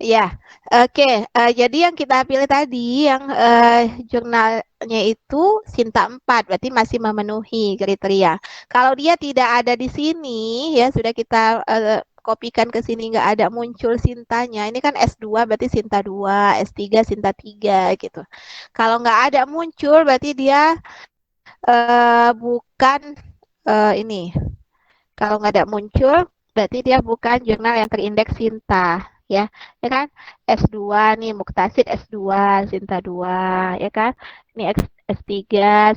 Ya, oke. Jadi yang kita pilih tadi, yang jurnalnya itu Sinta 4, berarti masih memenuhi kriteria. Kalau dia tidak ada di sini, ya sudah kita kopikan ke sini, nggak ada muncul Sintanya. Ini kan S2, berarti Sinta 2, S3, Sinta 3, gitu. Kalau nggak ada muncul, berarti dia bukan ini. Kalau nggak ada muncul, berarti dia bukan jurnal yang terindeks Sinta, ya, ya kan? S2 nih, Muktasid S2, Sinta 2, ya kan? Ini S3,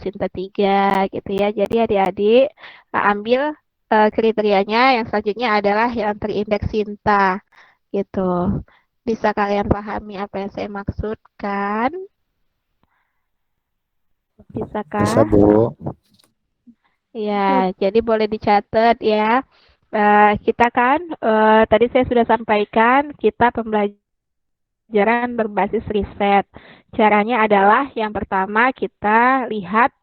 Sinta 3, gitu ya. Jadi adik-adik ambil kriterianya yang selanjutnya adalah yang terindeks Sinta, gitu. Bisa kalian pahami apa yang saya maksudkan? Bisa, Bisakah? Bu. Ya, jadi boleh dicatat ya. Kita kan tadi saya sudah sampaikan kita pembelajaran berbasis riset. Caranya adalah yang pertama kita lihat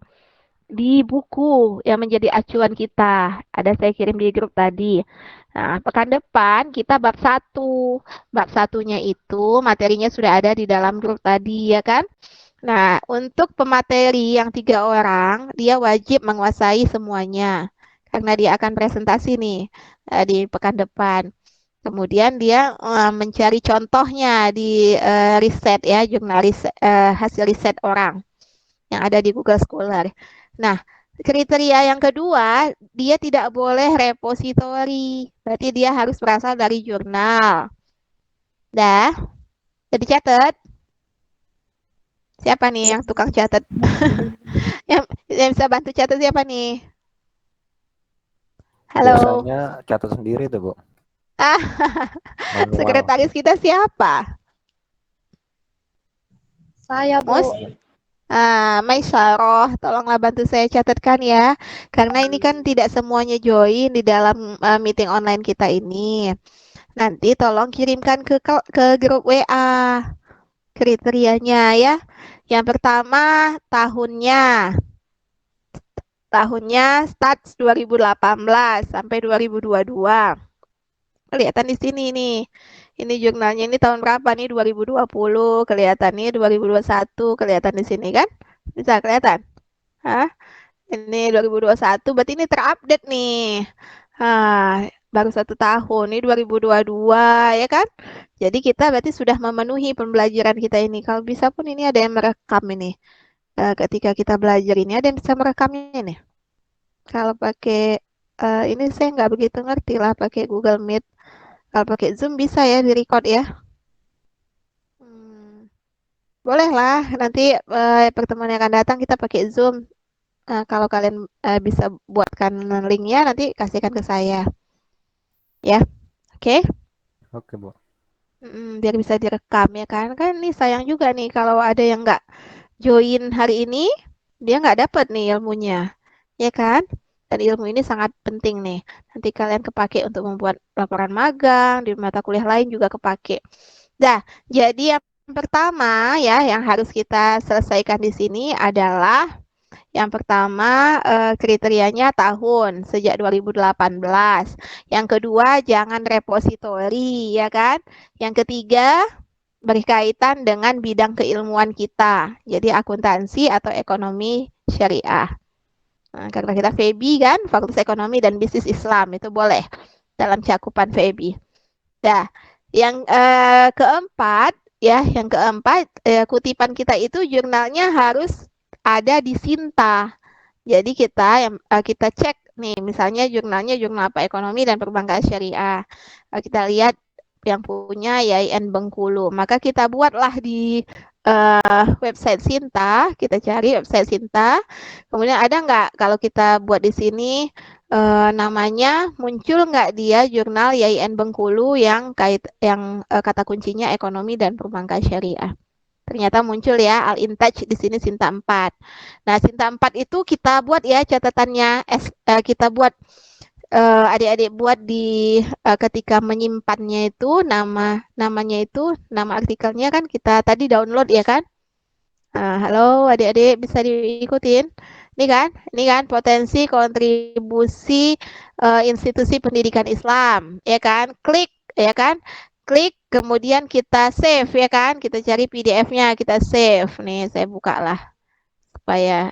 di buku yang menjadi acuan kita. Ada saya kirim di grup tadi. Nah, pekan depan kita bab satu. Bab satunya itu materinya sudah ada di dalam grup tadi ya kan? Nah, untuk pemateri yang 3 orang, dia wajib menguasai semuanya. Karena dia akan presentasi nih di pekan depan. Kemudian dia mencari contohnya di riset ya, jurnal riset, hasil riset orang yang ada di Google Scholar. Nah, kriteria yang kedua, dia tidak boleh repositori. Berarti dia harus berasal dari jurnal. Dah, jadi catat. Siapa nih yang tukang catat? yang bisa bantu catat siapa nih? Halo. Biasanya catat sendiri tuh, Bu. Ah, Manual. sekretaris kita siapa? Saya, Mus? Bu. Maisaroh, tolonglah bantu saya catatkan ya. Karena ini kan tidak semuanya join di dalam meeting online kita ini. Nanti tolong kirimkan ke grup WA kriterianya ya. Yang pertama tahunnya. Tahunnya start 2018 sampai 2022. Kelihatan di sini nih. Ini jurnalnya ini tahun berapa nih? 2020. Kelihatan nih 2021. Kelihatan di sini kan? Bisa kelihatan? Hah? Ini 2021. Berarti ini terupdate nih. Baru 1 tahun. Ini 2022 ya kan? Jadi kita berarti sudah memenuhi pembelajaran kita ini. Kalau bisa pun ini ada yang merekam ini. Ketika kita belajar ini ada yang bisa merekamnya nih. Kalau pakai ini saya nggak begitu ngerti lah pakai Google Meet. Kalau pakai Zoom bisa ya di-record ya. Hmm, boleh lah, nanti pertemuan yang akan datang kita pakai Zoom. Kalau kalian bisa buatkan linknya, nanti kasihkan ke saya. Ya, oke? Oke, Bu. Biar bisa direkam ya kan. Kan ini sayang juga nih kalau ada yang nggak join hari ini, dia nggak dapat nih ilmunya. Ya kan? Dan ilmu ini sangat penting nih. Nanti kalian kepake untuk membuat laporan magang, di mata kuliah lain juga kepake. Dah, jadi yang pertama ya yang harus kita selesaikan di sini adalah yang pertama kriterianya tahun sejak 2018. Yang kedua jangan repositori ya kan. Yang ketiga berkaitan dengan bidang keilmuan kita. Jadi akuntansi atau ekonomi syariah. Nah, karena kita FEBI kan, Fakultas Ekonomi dan Bisnis Islam itu boleh dalam cakupan FEBI. Nah, yang keempat ya, yang keempat kutipan kita itu jurnalnya harus ada di Sinta. Jadi kita cek nih, misalnya jurnalnya jurnal apa ekonomi dan perbankan syariah. Kita lihat yang punya YIN Bengkulu. Maka kita buatlah di website Sinta, kita cari website Sinta. Kemudian ada nggak kalau kita buat di sini namanya muncul nggak dia jurnal YIN Bengkulu yang kata kuncinya ekonomi dan perbankan syariah. Ternyata muncul ya Al Intouch di sini Sinta 4. Nah, Sinta 4 itu kita buat ya catatannya kita buat adik-adik buat di ketika menyimpannya itu namanya itu nama artikelnya kan kita tadi download ya kan? Halo adik-adik bisa diikutin? Ini kan potensi kontribusi institusi pendidikan Islam, ya kan? Klik, ya kan? klik, kemudian kita save ya kan, kita cari PDF-nya, kita save. Nih, saya buka lah supaya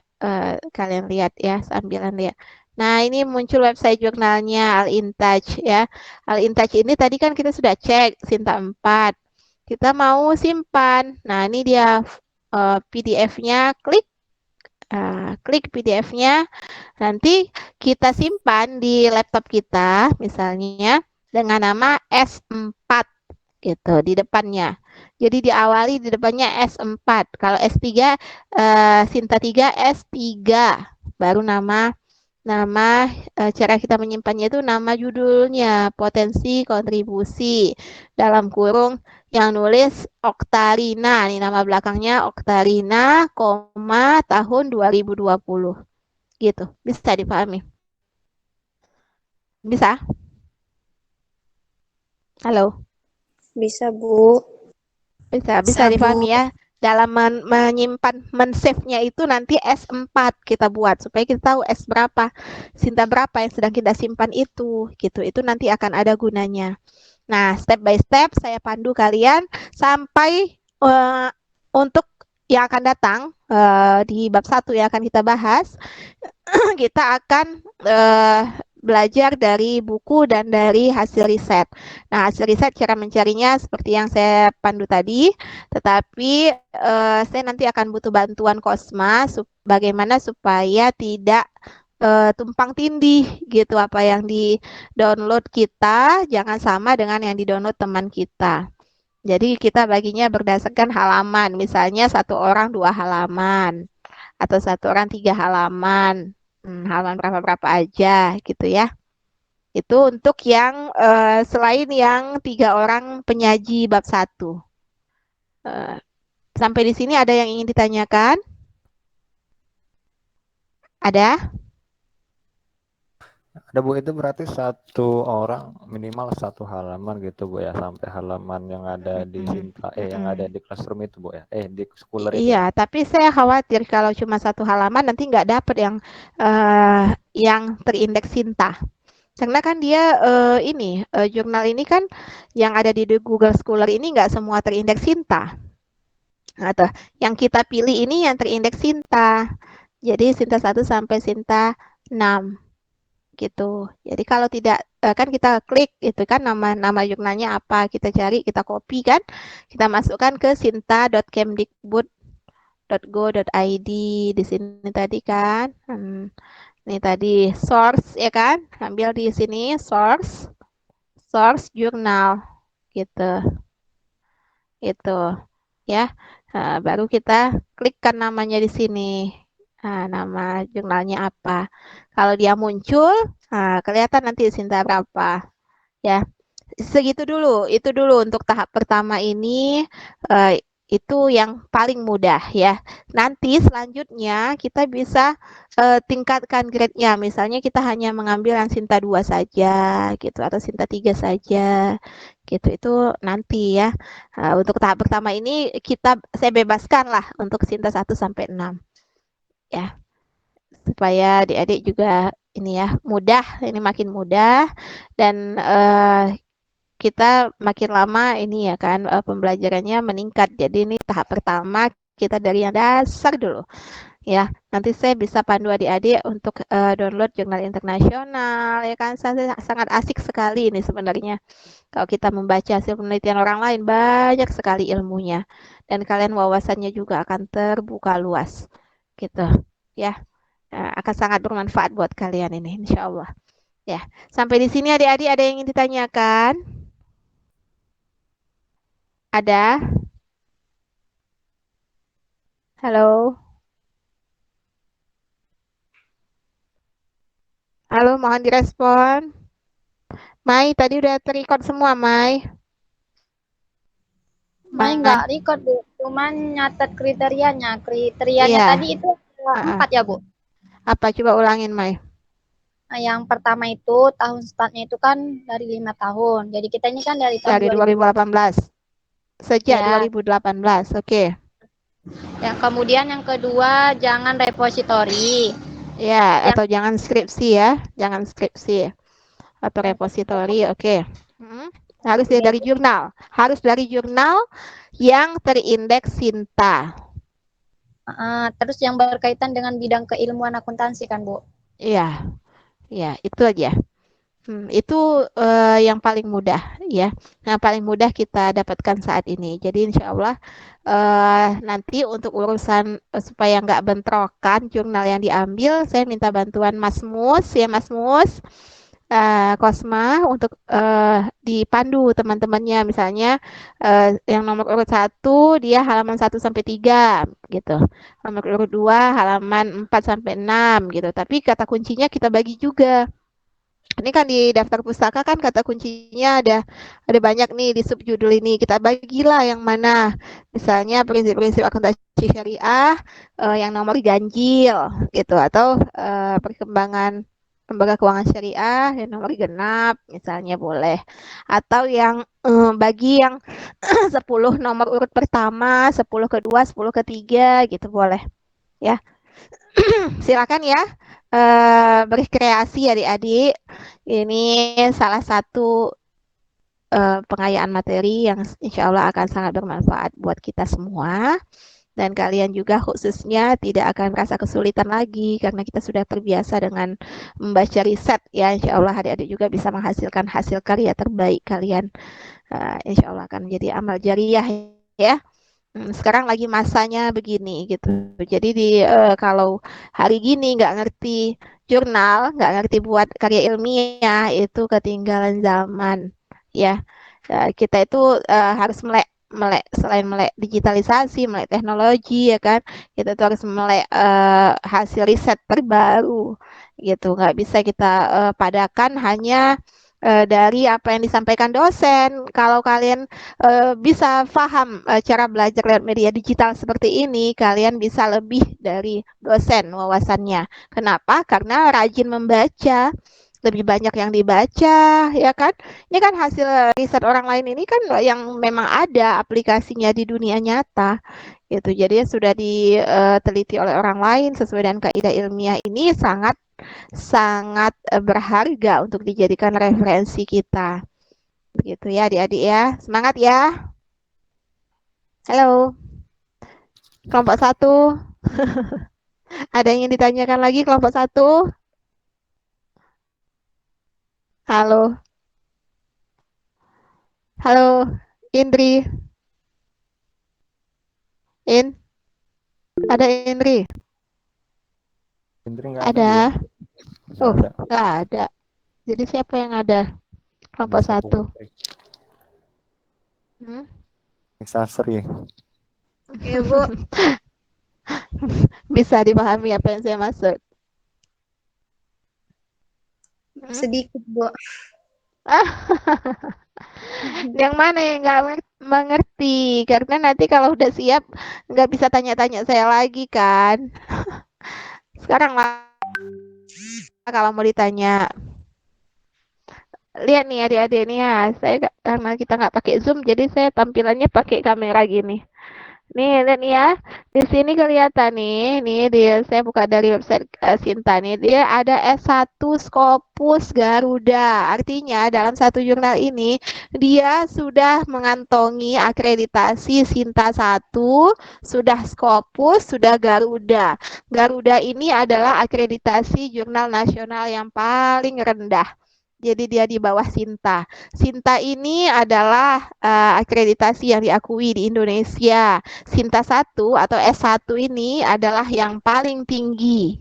kalian lihat ya, sambilan lihat. Nah, ini muncul website jurnalnya Al Intouch ya. Al Intouch ini tadi kan kita sudah cek Sinta 4. Kita mau simpan. Nah, ini dia PDF-nya, klik PDF-nya. Nanti kita simpan di laptop kita, misalnya dengan nama S4 gitu di depannya. Jadi diawali di depannya S4. Kalau S3 Sinta 3 S3 baru nama nama cara kita menyimpannya itu nama judulnya, potensi kontribusi dalam kurung yang nulis Oktarina. Nih nama belakangnya Oktarina, tahun 2020. Gitu. Bisa dipahami? Bisa? Halo? Bisa, Bu. Bisa dipahami ya. Dalam menyimpan, men-save-nya itu nanti S4 kita buat supaya kita tahu S berapa, Sinta berapa yang sedang kita simpan itu, gitu. Itu nanti akan ada gunanya. Nah, step by step saya pandu kalian sampai untuk yang akan datang di bab 1 yang akan kita bahas, kita akan belajar dari buku dan dari hasil riset. Nah, hasil riset cara mencarinya seperti yang saya pandu tadi, tetapi saya nanti akan butuh bantuan Kosma bagaimana supaya tidak tumpang tindih gitu, apa yang di download kita jangan sama dengan yang di download teman kita. Jadi kita baginya berdasarkan halaman, misalnya satu orang 2 halaman atau satu orang 3 halaman, halaman berapa-berapa aja gitu ya. Itu untuk yang selain yang 3 orang penyaji bab 1. Sampai di sini ada yang ingin ditanyakan? Ada? Ada Bu, itu berarti satu orang minimal satu halaman gitu Bu ya, sampai halaman yang ada di Sinta yang ada di classroom itu Bu ya, di schooler itu ya. Iya, tapi saya khawatir kalau cuma satu halaman nanti nggak dapet yang terindeks Sinta. Karena kan dia jurnal ini kan yang ada di Google Scholar ini nggak semua terindeks Sinta. Atau yang kita pilih ini yang terindeks Sinta. Jadi Sinta 1 sampai Sinta 6 gitu. Jadi kalau tidak kan kita klik itu kan nama jurnalnya apa, kita cari, kita copy kan, kita masukkan ke sinta.kemdikbud.go.id di sini tadi kan. Ini tadi source ya kan, ambil di sini source jurnal gitu. Itu ya. Baru kita klikkan namanya di sini. Nama jurnalnya apa. Kalau dia muncul, kelihatan nanti Sinta berapa. Ya, segitu dulu. Itu dulu untuk tahap pertama ini. Itu yang paling mudah ya. Nanti selanjutnya kita bisa tingkatkan grade-nya. Misalnya kita hanya mengambil yang Sinta 2 saja gitu atau Sinta 3 saja gitu. Itu nanti ya. Untuk tahap pertama ini saya bebaskan lah untuk Sinta 1 sampai 6 ya. Supaya adik-adik juga ini ya mudah, ini makin mudah dan kita makin lama ini ya kan pembelajarannya meningkat. Jadi ini tahap pertama kita dari yang dasar dulu ya. Nanti saya bisa pandu adik-adik untuk download jurnal internasional ya kan. Sangat asik sekali ini sebenarnya. Kalau kita membaca hasil penelitian orang lain banyak sekali ilmunya dan kalian wawasannya juga akan terbuka luas gitu ya. Akan sangat bermanfaat buat kalian ini insya Allah ya. Sampai di sini adik-adik ada yang ingin ditanyakan? Ada? Halo? Halo, mohon direspon. Mai, tadi udah terrecord semua, Mai. Mai nggak record, Bu. Cuman nyatet kriterianya. Kriterianya Iya. tadi itu 4 ya, Bu? Apa? Coba ulangin, Mai. Nah, yang pertama itu tahun startnya itu kan dari 5 tahun. Jadi kita ini kan dari tahun Dari 2018. Sejak ya. 2018, oke. Ya, kemudian yang kedua jangan repositori. Ya, atau jangan skripsi ya. Jangan skripsi. Atau repositori, oke. Harus dia dari jurnal. Harus dari jurnal yang terindeks Sinta. Terus yang berkaitan dengan bidang keilmuan akuntansi kan, Bu? Iya, ya itu aja. Itu yang paling mudah ya. Nah, paling mudah kita dapatkan saat ini. Jadi insya Allah nanti untuk urusan supaya nggak bentrokan jurnal yang diambil, saya minta bantuan Mas Mus ya Mas Mus. Kosma untuk dipandu teman-temannya misalnya yang nomor urut 1 dia halaman 1 sampai 3 gitu. Nomor urut 2 halaman 4 sampai 6 gitu. Tapi kata kuncinya kita bagi juga. Ini kan di daftar pustaka kan kata kuncinya ada banyak nih di subjudul ini. Kita bagilah yang mana. Misalnya prinsip-prinsip akuntansi syariah yang nomor ganjil gitu atau perkembangan lembaga keuangan syariah yang nomor genap misalnya boleh. Atau yang bagi yang 10 nomor urut pertama, 10 kedua, 10 ketiga gitu boleh. Ya. Silakan ya berkreasi adik-adik. Ini salah satu pengayaan materi yang insya Allah akan sangat bermanfaat buat kita semua. Dan kalian juga khususnya tidak akan merasa kesulitan lagi karena kita sudah terbiasa dengan membaca riset ya. Insya Allah adik-adik juga bisa menghasilkan hasil karya terbaik kalian. Insya Allah akan menjadi amal jariah ya. Sekarang lagi masanya begini gitu. Jadi kalau hari gini nggak ngerti jurnal, nggak ngerti buat karya ilmiah itu ketinggalan zaman ya. Kita itu harus melek melek selain melek digitalisasi, melek teknologi ya kan. Kita tuh harus melek hasil riset terbaru gitu. Nggak bisa kita padakan hanya dari apa yang disampaikan dosen. Kalau kalian bisa paham cara belajar lewat media digital seperti ini, kalian bisa lebih dari dosen wawasannya. Kenapa? Karena rajin membaca, lebih banyak yang dibaca, ya kan? Ini kan hasil riset orang lain ini kan yang memang ada aplikasinya di dunia nyata. Gitu. Jadi sudah diteliti oleh orang lain sesuai dengan kaidah ilmiah ini sangat sangat berharga untuk dijadikan referensi kita. Begitu ya adik-adik ya. Semangat ya. Halo, kelompok 1. Ada yang ingin ditanyakan lagi kelompok 1? Halo, halo, Indri. Ada Indri? Indri nggak ada, Ada. Bu. Nggak Oh, ada. nggak ada. Jadi siapa yang ada? Kelompok Bisa 1. Bu. Hmm? Bisa Sri. Iya, Bu. Bisa dipahami apa yang saya maksud? Sedikit, Bu. Yang mana yang nggak mengerti? Karena nanti kalau udah siap nggak bisa tanya-tanya saya lagi kan. Sekarang lah kalau mau ditanya. Lihat nih adik-adik nih ya. Karena kita nggak pakai Zoom, jadi saya tampilannya pakai kamera gini. Nih, lihat nih ya. Di sini kelihatan nih, saya buka dari website Sinta nih. Dia ada S1 Scopus Garuda. Artinya dalam satu jurnal ini dia sudah mengantongi akreditasi Sinta 1, sudah Scopus, sudah Garuda. Garuda ini adalah akreditasi jurnal nasional yang paling rendah. Jadi dia di bawah Sinta. Sinta ini adalah akreditasi yang diakui di Indonesia. Sinta 1 atau S1 ini adalah yang paling tinggi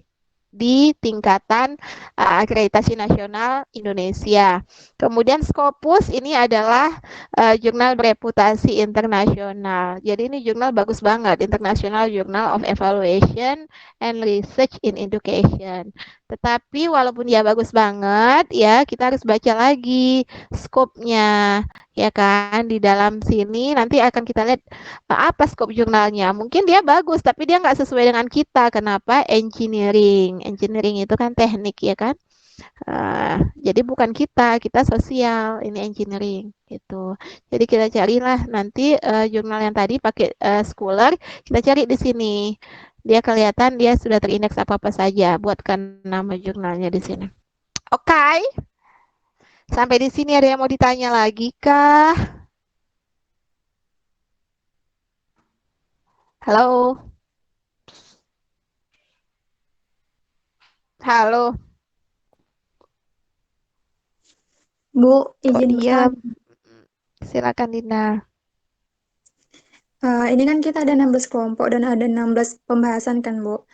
di tingkatan akreditasi nasional Indonesia. Kemudian Scopus ini adalah jurnal bereputasi internasional. Jadi ini jurnal bagus banget, International Journal of Evaluation and Research in Education. Tetapi walaupun dia bagus banget, ya kita harus baca lagi skopnya, ya kan? Di dalam sini nanti akan kita lihat apa skop jurnalnya. Mungkin dia bagus, tapi dia nggak sesuai dengan kita. Kenapa? Engineering. Engineering itu kan teknik, ya kan? Jadi bukan kita sosial, ini engineering gitu. Jadi kita carilah nanti jurnal yang tadi pakai Scholar, kita cari di sini. Dia kelihatan dia sudah terindeks apa-apa saja. Buatkan nama jurnalnya di sini. Oke. Sampai di sini ada yang mau ditanya lagi kah? Halo? Halo, Bu, Kok izin diam? bertanya. Silakan Dina. Ini kan kita ada 16 kelompok dan ada 16 pembahasan kan, Bu.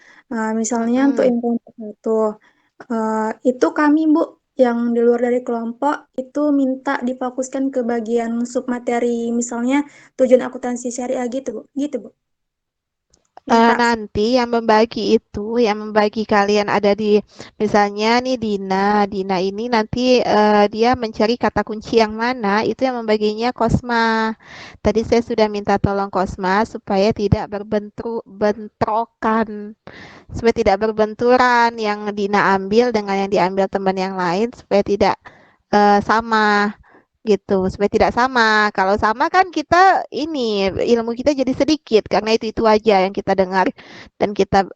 Misalnya untuk Mm-mm. yang kelompok satu, itu kami, Bu, yang di luar dari kelompok itu minta difokuskan ke bagian submateri, misalnya tujuan akuntansi syariah gitu, Bu. Gitu, Bu. Minta. Nanti yang membagi kalian ada di, misalnya nih Dina ini nanti dia mencari kata kunci yang mana, itu yang membaginya Kosma. Tadi saya sudah minta tolong Kosma supaya tidak bentrokan, supaya tidak berbenturan yang Dina ambil dengan yang diambil teman yang lain, supaya tidak sama gitu, supaya tidak sama. Kalau sama kan kita ini ilmu kita jadi sedikit karena itu aja yang kita dengar dan kita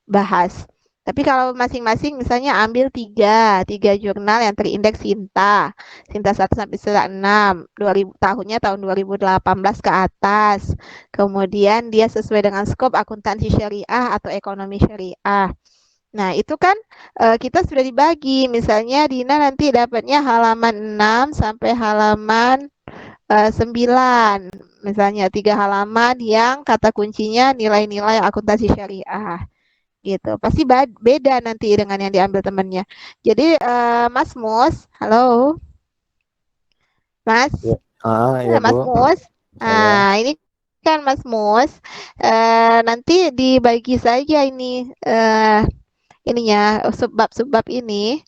bahas. Tapi kalau masing-masing misalnya ambil tiga jurnal yang terindeks Sinta, Sinta 1 sampai Sinta 6, 2000 tahunnya tahun 2018 ke atas. Kemudian dia sesuai dengan skop akuntansi syariah atau ekonomi syariah. Nah, itu kan kita sudah dibagi. Misalnya Dina nanti dapatnya halaman 6 sampai halaman 9. Misalnya 3 halaman yang kata kuncinya nilai-nilai akuntansi syariah. Gitu. Pasti beda nanti dengan yang diambil temannya. Jadi Mas Mus, halo, Mas, Ya. Ya Bu, Mas Mus. saya. Nah, ini kan Mas Mus, nanti dibagi saja ini ininya subbab-subbab ini.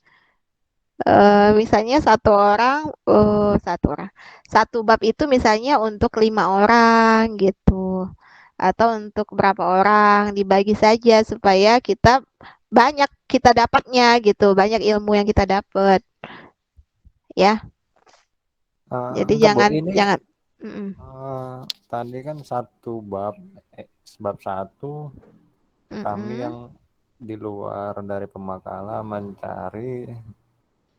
Misalnya satu bab itu misalnya untuk 5 orang gitu, atau untuk berapa orang dibagi saja supaya banyak kita dapatnya gitu, banyak ilmu yang kita dapat ya. Jadi Enggak Bu, jangan ini jangan. Mm-mm, tadi kan satu bab satu kami mm-mm. yang di luar dari pemakalan mencari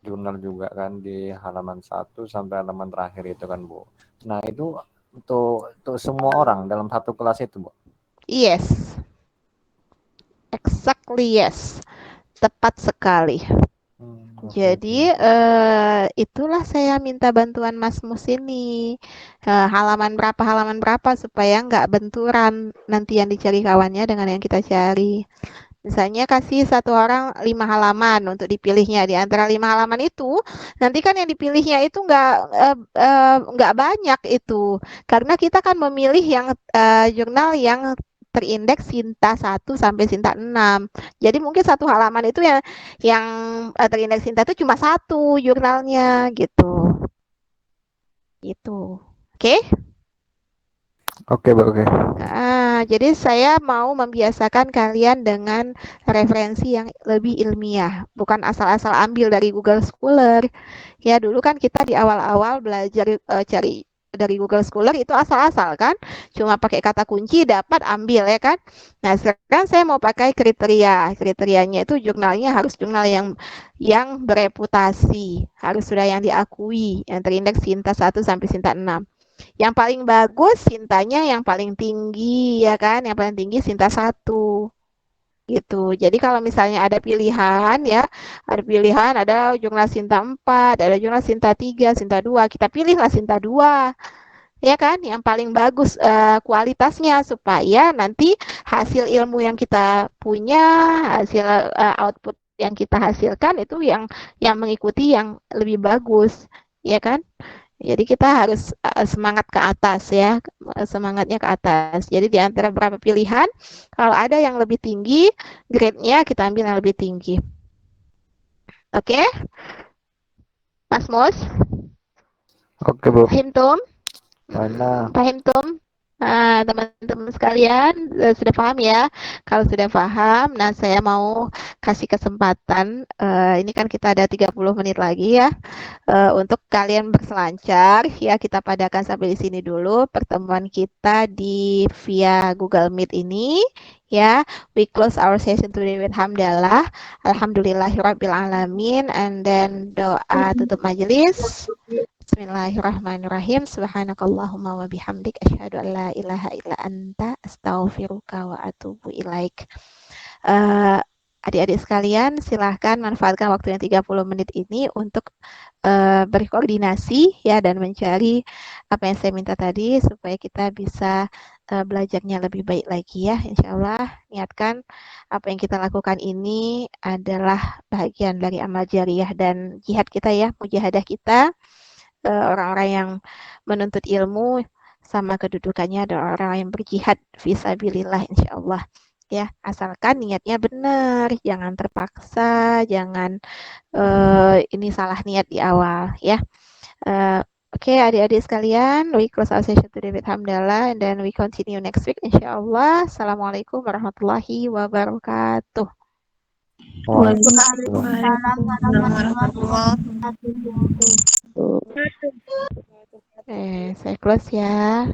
jurnal juga kan di halaman 1 sampai halaman terakhir itu kan Bu. Nah itu untuk semua orang dalam satu kelas itu Bu. Yes, exactly yes, tepat sekali. Oke oke. Jadi itulah saya minta bantuan Mas Mus ini. Halaman berapa supaya nggak benturan nanti yang dicari kawannya dengan yang kita cari. Misalnya kasih satu orang 5 halaman untuk dipilihnya. Di antara 5 halaman itu, nanti kan yang dipilihnya itu nggak banyak itu. Karena kita kan memilih yang jurnal yang terindeks Sinta 1 sampai Sinta 6. Jadi mungkin satu halaman itu yang terindeks Sinta itu cuma satu jurnalnya gitu. Gitu. Oke? Oke Bu, oke. Jadi saya mau membiasakan kalian dengan referensi yang lebih ilmiah, bukan asal-asal ambil dari Google Scholar. Ya, dulu kan kita di awal-awal belajar cari dari Google Scholar itu asal-asal kan, cuma pakai kata kunci dapat ambil ya kan. Nah, sekarang saya mau pakai kriteria. Kriterianya itu jurnalnya harus jurnal yang bereputasi, harus sudah yang diakui, yang terindeks Sinta 1 sampai Sinta 6. Yang paling bagus Sintanya yang paling tinggi ya kan, yang paling tinggi Sinta 1 gitu. Jadi kalau misalnya ada pilihan ya, ada jumlah Sinta 4, ada jumlah Sinta 3, Sinta 2, kita pilihlah Sinta 2 ya kan, yang paling bagus kualitasnya supaya nanti hasil ilmu yang kita punya, hasil output yang kita hasilkan itu yang mengikuti yang lebih bagus ya kan. Jadi kita harus semangat ke atas ya, semangatnya ke atas. Jadi di antara beberapa pilihan, kalau ada yang lebih tinggi, grade-nya kita ambil yang lebih tinggi. Oke, Mas Mos, Oke Bu. paham Tum? Mana? Paham Tum? Teman-teman sekalian sudah paham ya? Kalau sudah paham, nah saya mau kasih kesempatan. Ini kan kita ada 30 menit lagi ya, untuk kalian berselancar. Ya, kita padakan sampai di sini dulu pertemuan kita di via Google Meet ini. Ya, we close our session today with hamdalah. Alhamdulillahirabbil alamin, and then doa tutup majelis. Bismillahirrahmanirrahim. Subhanakallahumma wa bihamdik asyhadu an la ilaha illa anta astaghfiruka wa atubu ilaik. Eh, Adik-adik sekalian, silahkan manfaatkan waktu yang 30 menit ini untuk berkoordinasi ya dan mencari apa yang saya minta tadi supaya kita bisa belajarnya lebih baik lagi ya. Insya Allah niatkan apa yang kita lakukan ini adalah bagian dari amal jariah dan jihad kita ya, mujahadah kita. Orang-orang yang menuntut ilmu sama kedudukannya adalah orang yang berjihad fisabilillah insyaallah ya, asalkan niatnya benar, jangan terpaksa, jangan ini salah niat di awal ya. Oke, adik-adik sekalian, we close our session today with hamdalah and then we continue next week insyaallah. Assalamualaikum warahmatullahi wabarakatuh. Waalaikumsalam warahmatullahi wabarakatuh. Saya close ya.